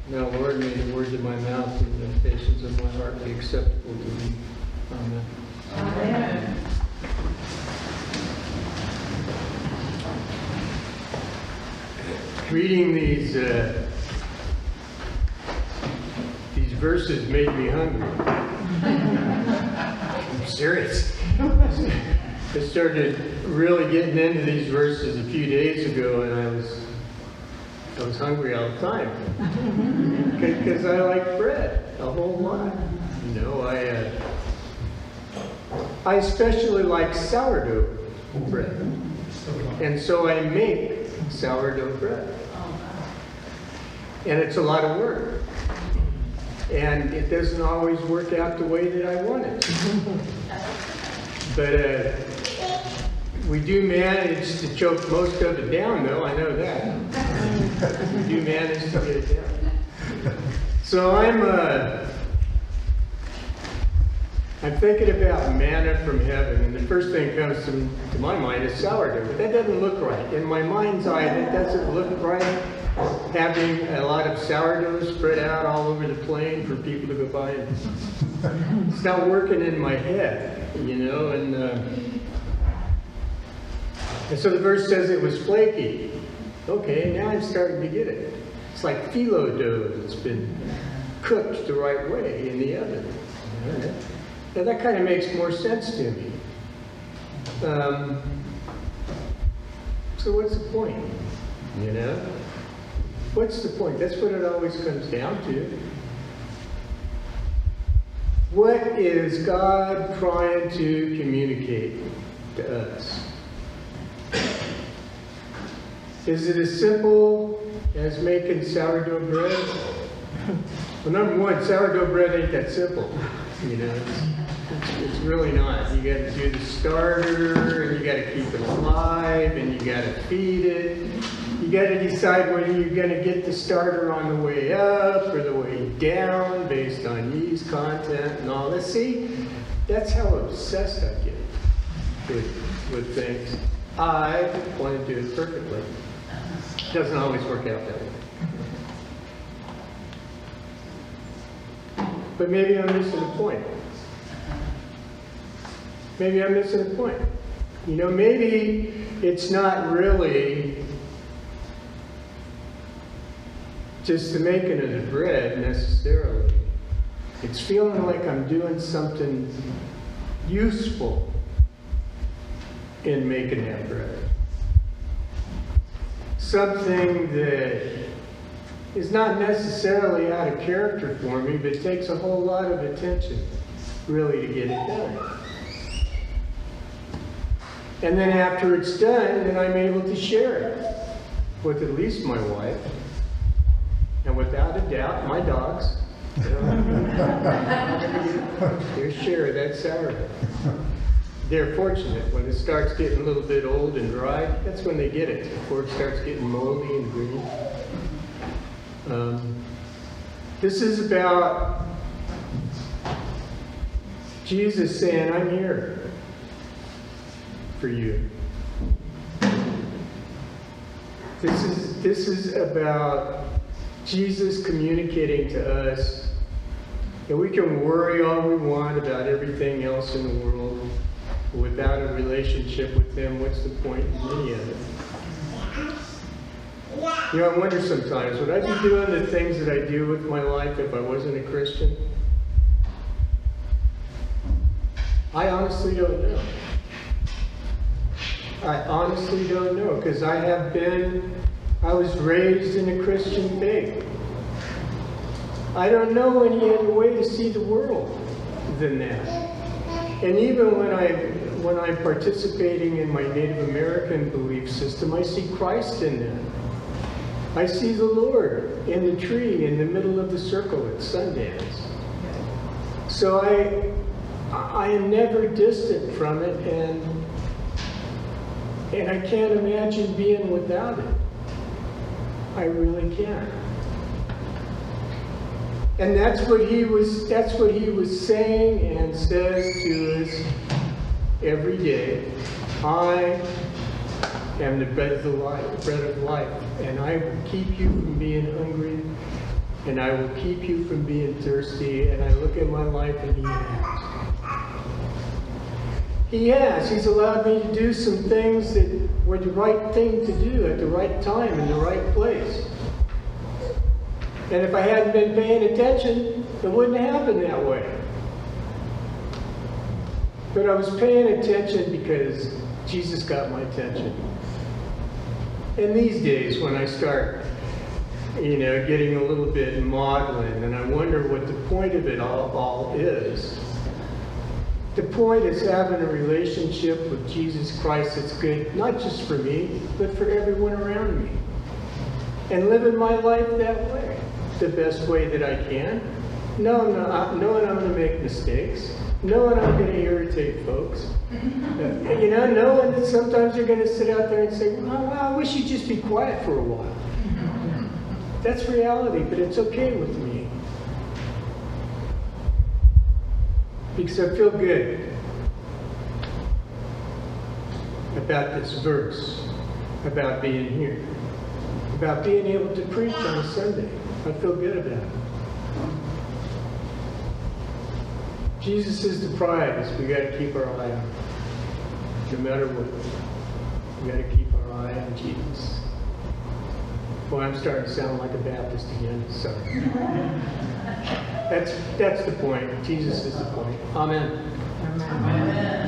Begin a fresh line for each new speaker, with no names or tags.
Now, Lord, may the words of my mouth and the meditations of my heart be acceptable to thee. Amen.
Amen.
Reading these verses made me hungry. I'm serious. I started really getting into these verses a few days ago, and I was hungry all the time because I like bread a whole lot. You know, I especially like sourdough bread, and so I make sourdough bread, and it's a lot of work, and it doesn't always work out the way that I want it. But we do manage to choke most of it down, though. I know that. We do manage to get it down. So I'm thinking about manna from heaven, and the first thing that comes to my mind is sourdough. But that doesn't look right. In my mind's eye, that doesn't look right. Having a lot of sourdough spread out all over the plain for people to go by. It's not working in my head, you know, and so the verse says it was flaky. Okay, now I'm starting to get it. It's like phyllo dough that's been cooked the right way in the oven. Now that kind of makes more sense to me. So what's the point? You know? What's the point? That's what it always comes down to. What is God trying to communicate to us? Is it as simple as making sourdough bread? Well, number one, sourdough bread ain't that simple. You know, it's really not. You got to do the starter, and you got to keep it alive, and you got to feed it. You got to decide whether you're going to get the starter on the way up or the way down based on yeast content and all this. See, that's how obsessed I get with things. I want to do it perfectly. It doesn't always work out that way. But maybe I'm missing a point. Maybe I'm missing a point. You know, maybe it's not really just the making of the bread necessarily. It's feeling like I'm doing something useful in making that bread. Something that is not necessarily out of character for me, but takes a whole lot of attention, really, to get it done. And then after it's done, then I'm able to share it with at least my wife, and without a doubt, my dogs. Their share of that sourdough. They're fortunate. When it starts getting a little bit old and dry, that's when they get it, before it starts getting moldy and green. This is about Jesus saying, I'm here for you. This is about Jesus communicating to us that we can worry all we want about everything else in the world, but without a relationship with Him, what's the point in any of it? You know, I wonder sometimes, would I be doing the things that I do with my life if I wasn't a Christian? I honestly don't know. I honestly don't know, because I was raised in a Christian faith. I don't know any other way to see the world than that. And even when I'm participating in my Native American belief system, I see Christ in that. I see the Lord in the tree in the middle of the circle at Sundance. So I am never distant from it, and I can't imagine being without it. I really can't. And that's what he was saying and says to us every day. I am the bread of life, and I will keep you from being hungry and I will keep you from being thirsty. And I look at my life, and He has. He has. He's allowed me to do some things that were the right thing to do at the right time in the right place. And if I hadn't been paying attention, it wouldn't happen that way. But I was paying attention because Jesus got my attention. And these days, when I start, getting a little bit maudlin, and I wonder what the point of it all is. The point is having a relationship with Jesus Christ that's good, not just for me, but for everyone around me. And living my life that way, the best way that I can. Knowing I'm going to make mistakes. Knowing I'm going to irritate folks. Knowing that sometimes you're going to sit out there and say, well, I wish you'd just be quiet for a while. That's reality, but it's okay with me. Because I feel good about this verse, about being here, about being able to preach on a Sunday. I feel good about it. Jesus is the prize. We got to keep our eye on it. No matter what, we got to keep our eye on Jesus. Well, I'm starting to sound like a Baptist again. Sorry. That's the point. Jesus is the point. Amen.
Amen.